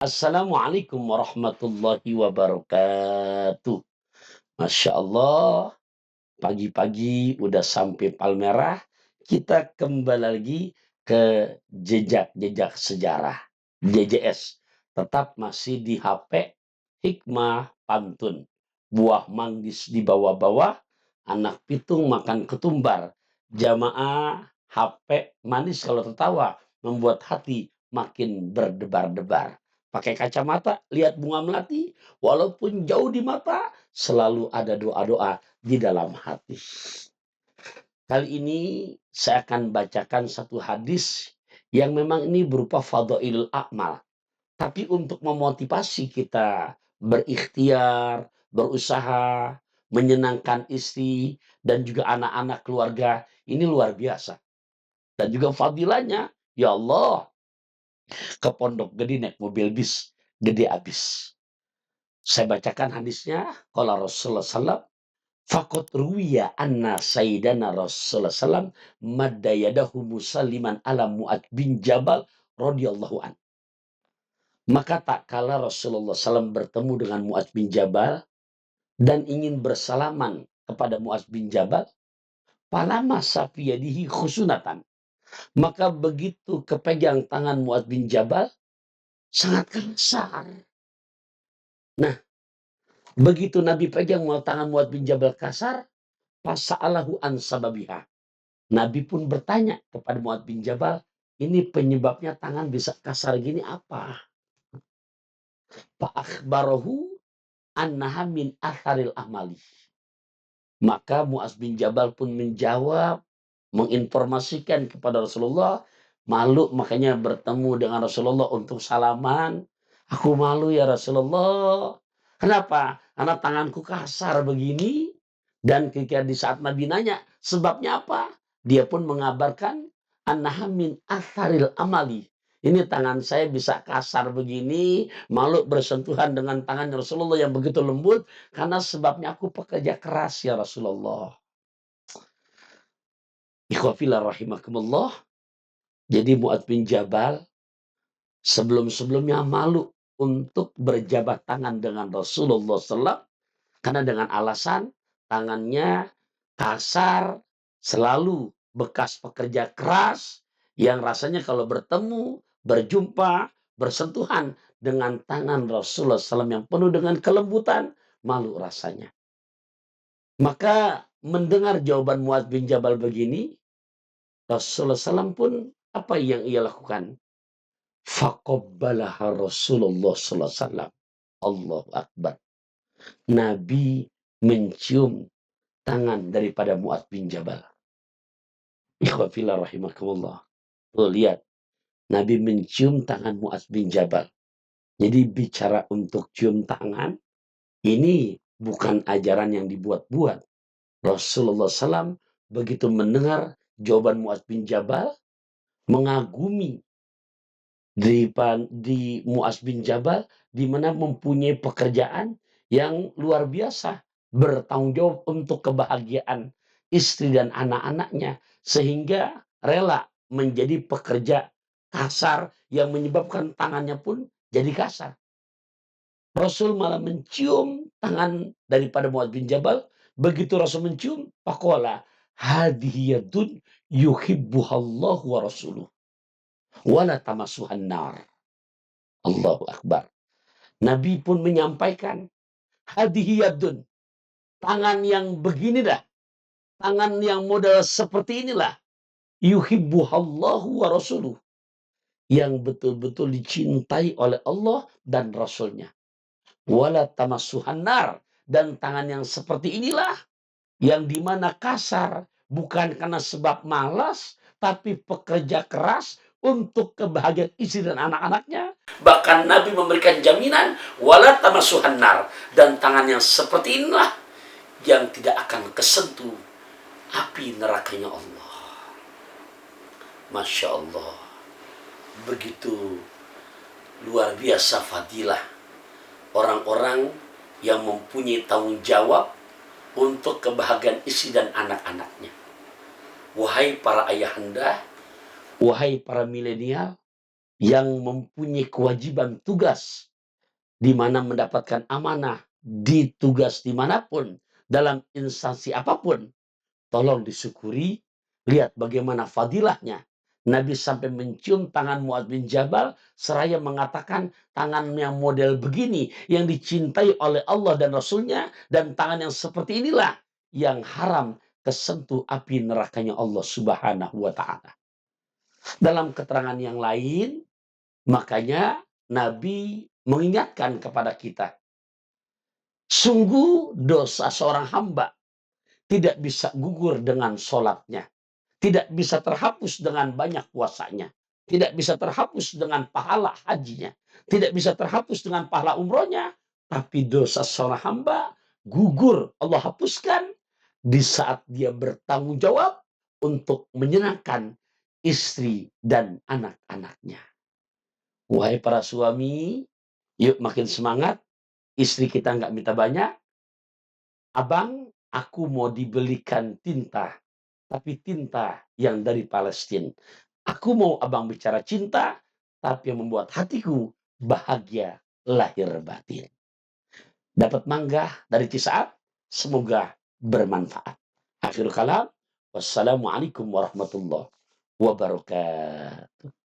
Assalamualaikum warahmatullahi wabarakatuh. Masya Allah, pagi-pagi udah sampai Palmerah, kita kembali lagi ke jejak-jejak sejarah, JJS. Tetap masih di HP, hikmah pantun. Buah manggis di bawah-bawah, anak pitung makan ketumbar. Jamaah HP manis kalau tertawa, membuat hati makin berdebar-debar. Pakai kacamata, lihat bunga melati, walaupun jauh di mata, selalu ada doa-doa di dalam hati. Kali ini saya akan bacakan satu hadis yang memang ini berupa fadhailul a'mal. Tapi untuk memotivasi kita berikhtiar, berusaha, menyenangkan istri, dan juga anak-anak keluarga, ini luar biasa. Dan juga fadilahnya, ya Allah, ke Pondok Gede naik mobil bis, gede abis. Saya bacakan hadisnya, qala Rasulullah SAW, faqad ruwiya anna sayyidana Rasulullah SAW madda yadahu musalliman ala Mu'ad bin Jabal radhiyallahu an. Maka tak kala Rasulullah SAW bertemu dengan Mu'ad bin Jabal dan ingin bersalaman kepada Mu'ad bin Jabal, palama safiyadihi khusunatan. Maka begitu kepegang tangan Mu'ad bin Jabal, sangat kasar. Nah, begitu Nabi pegang tangan Mu'ad bin Jabal kasar, fasa'alahu an sababiha. Nabi pun bertanya kepada Mu'ad bin Jabal, ini penyebabnya tangan bisa kasar gini apa? Fa'akhbarahu annaha min atharil amali. Maka Mu'adz bin Jabal pun menjawab, menginformasikan kepada Rasulullah, malu makanya bertemu dengan Rasulullah untuk salaman. Aku malu ya Rasulullah. Kenapa? Karena tanganku kasar begini. Dan ketika di saat Nabi nanya, sebabnya apa? Dia pun mengabarkan, annaha min atharil amali. Ini tangan saya bisa kasar begini, malu bersentuhan dengan tangan Rasulullah yang begitu lembut, karena sebabnya aku pekerja keras ya Rasulullah. Ikhwafillah rahimakumullah. Jadi Mu'adz bin Jabal sebelum-sebelumnya malu untuk berjabat tangan dengan Rasulullah SAW. Karena dengan alasan tangannya kasar, selalu bekas pekerja keras, yang rasanya kalau bertemu, berjumpa, bersentuhan dengan tangan Rasulullah SAW yang penuh dengan kelembutan, malu rasanya. Maka mendengar jawaban Mu'adz bin Jabal begini, Rasulullah SAW pun apa yang ia lakukan? Faqabbalaha Rasulullah SAW. Allahu Akbar. Nabi mencium tangan daripada Mu'adz bin Jabal. Ikhwafillah rahimakumullah. Tuh lihat, Nabi mencium tangan Mu'adz bin Jabal. Jadi bicara untuk cium tangan, ini bukan ajaran yang dibuat-buat. Rasulullah SAW begitu mendengar jawaban Mu'adz bin Jabal, mengagumi di Mu'adz bin Jabal, di mana mempunyai pekerjaan yang luar biasa, bertanggung jawab untuk kebahagiaan istri dan anak-anaknya, sehingga rela menjadi pekerja kasar yang menyebabkan tangannya pun jadi kasar. Rasul malah mencium tangan daripada Mu'adz bin Jabal. Begitu Rasul mencium, faqala hadhihi yadun yuhibbuhallahu wa rasuluh wala tamassuhan nar. Allahu Akbar. Nabi pun menyampaikan, hadhihi yadun, tangan yang begini dah, tangan yang model seperti inilah, yuhibbuhallahu wa rasuluh, yang betul-betul dicintai oleh Allah dan Rasulnya. Wala tamassuhan nar, dan tangan yang seperti inilah yang dimana kasar bukan karena sebab malas, tapi pekerja keras untuk kebahagiaan istri dan anak-anaknya. Bahkan Nabi memberikan jaminan wala tamassuhan nar, dan tangan yang seperti inilah yang tidak akan kesentuh api nerakanya Allah. Masya Allah, begitu luar biasa fadilah orang-orang yang mempunyai tanggung jawab untuk kebahagiaan istri dan anak-anaknya. Wahai para ayahanda, wahai para milenial, yang mempunyai kewajiban tugas di mana mendapatkan amanah di tugas dimanapun, dalam instansi apapun, tolong disyukuri. Lihat bagaimana fadilahnya. Nabi sampai mencium tangan Muadz bin Jabal seraya mengatakan tangannya model begini yang dicintai oleh Allah dan Rasulnya, dan tangan yang seperti inilah yang haram kesentuh api nerakanya Allah Subhanahu wa Ta'ala. Dalam keterangan yang lain, makanya Nabi mengingatkan kepada kita, sungguh dosa seorang hamba tidak bisa gugur dengan sholatnya, tidak bisa terhapus dengan banyak puasanya, tidak bisa terhapus dengan pahala hajinya, tidak bisa terhapus dengan pahala umrohnya, tapi dosa seorang hamba gugur, Allah hapuskan di saat dia bertanggung jawab untuk menyenangkan istri dan anak-anaknya. Wahai para suami, yuk makin semangat. Istri kita nggak minta banyak. Abang, aku mau dibelikan tinta, tapi tinta yang dari Palestina. Aku mau abang bicara cinta, tapi yang membuat hatiku bahagia lahir batin. Dapat mangga dari Cisaat, semoga bermanfaat. Akhirul kalam, wassalamualaikum warahmatullahi wabarakatuh.